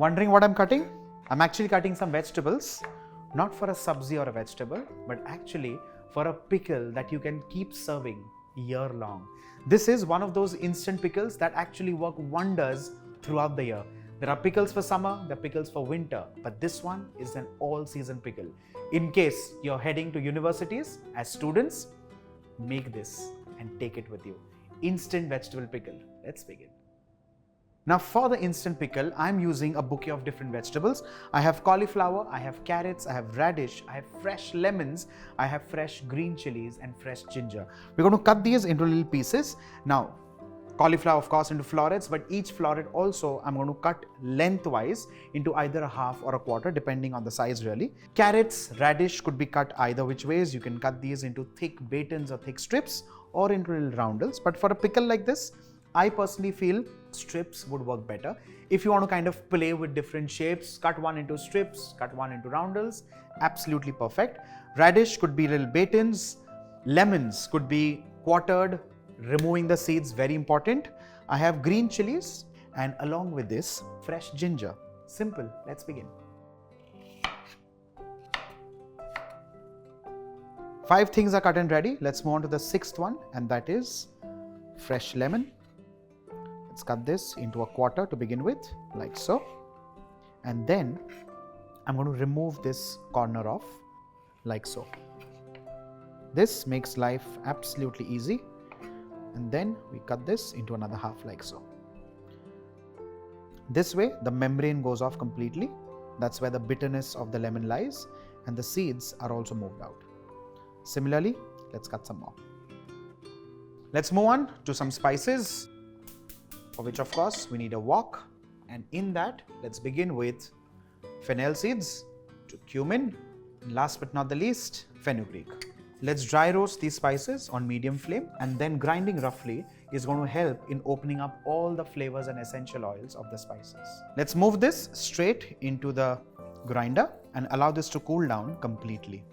Wondering what I'm cutting? I'm actually cutting some vegetables, not for a sabzi or a vegetable, but actually for a pickle that you can keep serving year long. This is one of those instant pickles that actually work wonders throughout the year. There are pickles for summer, there are pickles for winter, but this one is an all-season pickle. In case you're heading to universities as students, make this and take it with you. Instant vegetable pickle. Let's begin. Now for the instant pickle, I'm using a bouquet of different vegetables. I have cauliflower, I have carrots, I have radish, I have fresh lemons, I have fresh green chilies and fresh ginger. We're going to cut these into little pieces. Now, cauliflower of course into florets, but each floret also I'm going to cut lengthwise into either a half or a quarter depending on the size really. Carrots, radish could be cut either which ways. You can cut these into thick batons or thick strips or into little roundels. But for a pickle like this, I personally feel strips would work better. If you want to kind of play with different shapes, cut one into strips, cut one into roundels, absolutely perfect. Radish could be little batons, lemons could be quartered, removing the seeds, very important. I have green chilies and along with this, fresh ginger. Simple, let's begin. 5 things are cut and ready. Let's move on to the 6th one, and that is fresh lemon. Let's cut this into a quarter to begin with, like so. And then I'm going to remove this corner off, like so. This makes life absolutely easy. And then we cut this into another half, like so. This way, the membrane goes off completely. That's where the bitterness of the lemon lies, and the seeds are also moved out. Similarly, let's cut some more. Let's move on to some spices, for which of course we need a wok, and in that let's begin with fennel seeds to cumin, and last but not the least, fenugreek. Let's dry roast these spices on medium flame, and then grinding roughly is going to help in opening up all the flavors and essential oils of the spices. Let's move this straight into the grinder and allow this to cool down completely.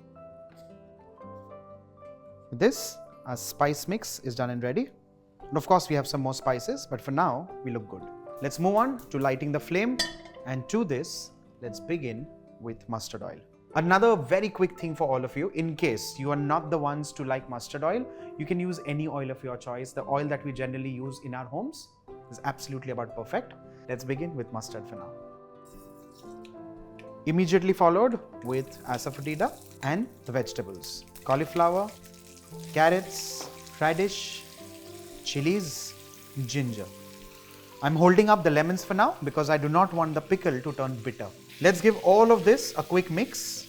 This spice mix is done and ready. And of course we have some more spices, but for now we look good. Let's move on to lighting the flame, and to this let's begin with mustard oil. Another very quick thing for all of you, in case you are not the ones to like mustard oil, you can use any oil of your choice. The oil that we generally use in our homes is absolutely about perfect. Let's begin with mustard for now. Immediately followed with Asafoetida and the vegetables. Cauliflower, carrots, radish, chilies, ginger. I'm holding up the lemons for now because I do not want the pickle to turn bitter. Let's give all of this a quick mix.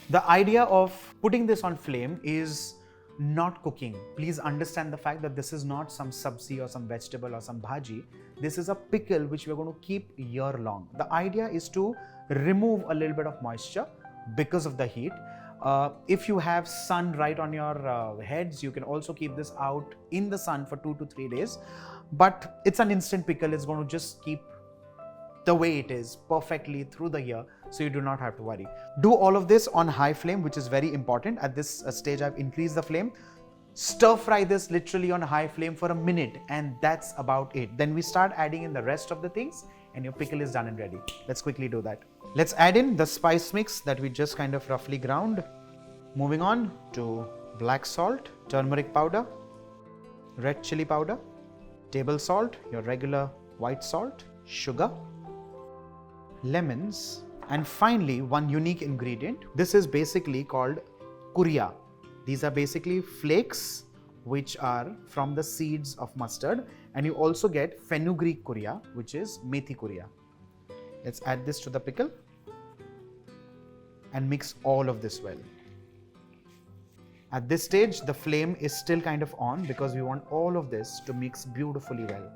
The idea of putting this on flame is not cooking. Please understand the fact that this is not some sabzi or some vegetable or some bhaji. This is a pickle which we're going to keep year long. The idea is to remove a little bit of moisture because of the heat. If you have sun right on your heads, you can also keep this out in the sun for 2 to 3 days. But it's an instant pickle. It's going to just keep the way it is perfectly through the year, so you do not have to worry. Do all of this on high flame, which is very important. At this stage, I've increased the flame. Stir fry this literally on high flame for a minute, and that's about it. Then we start adding in the rest of the things, and your pickle is done and ready. Let's quickly do that. Let's add in the spice mix that we just kind of roughly ground. Moving on to black salt, turmeric powder, red chili powder, table salt, your regular white salt, sugar, lemons, and finally one unique ingredient. This is basically called Kuria. These are basically flakes which are from the seeds of mustard, and you also get Fenugreek Kuria, which is methi Kuria. Let's add this to the pickle and mix all of this well. At this stage, the flame is still kind of on because we want all of this to mix beautifully well.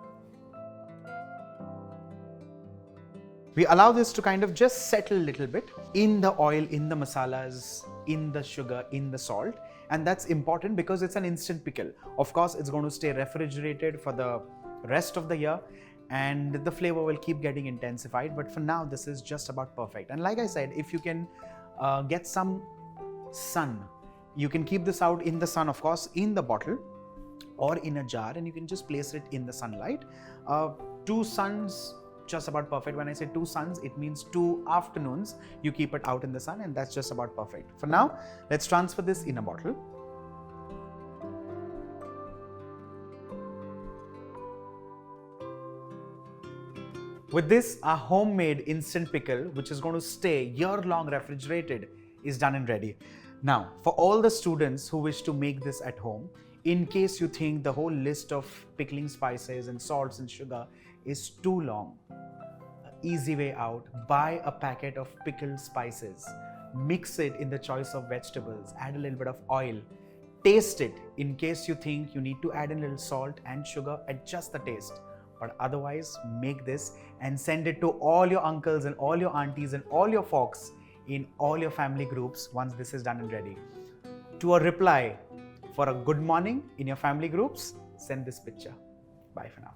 We allow this to kind of just settle a little bit in the oil, in the masalas, in the sugar, in the salt. And that's important because it's an instant pickle. Of course, it's going to stay refrigerated for the rest of the year, and the flavor will keep getting intensified. But for now, this is just about perfect. And like I said, if you can get some sun, you can keep this out in the sun, of course, in the bottle or in a jar, and you can just place it in the sunlight. 2 just about perfect. When I say 2 suns, it means 2 afternoons you keep it out in the sun, and that's just about perfect. For now, let's transfer this in a bottle. With this, our homemade instant pickle, which is going to stay year-long refrigerated, is done and ready. Now, for all the students who wish to make this at home, in case you think the whole list of pickling spices and salts and sugar is too long, easy way out, buy a packet of pickled spices, mix it in the choice of vegetables, add a little bit of oil, taste it. In case you think you need to add a little salt and sugar, adjust the taste. But otherwise, make this and send it to all your uncles and all your aunties and all your folks in all your family groups once this is done and ready. To a reply for a good morning in your family groups, send this picture. Bye for now.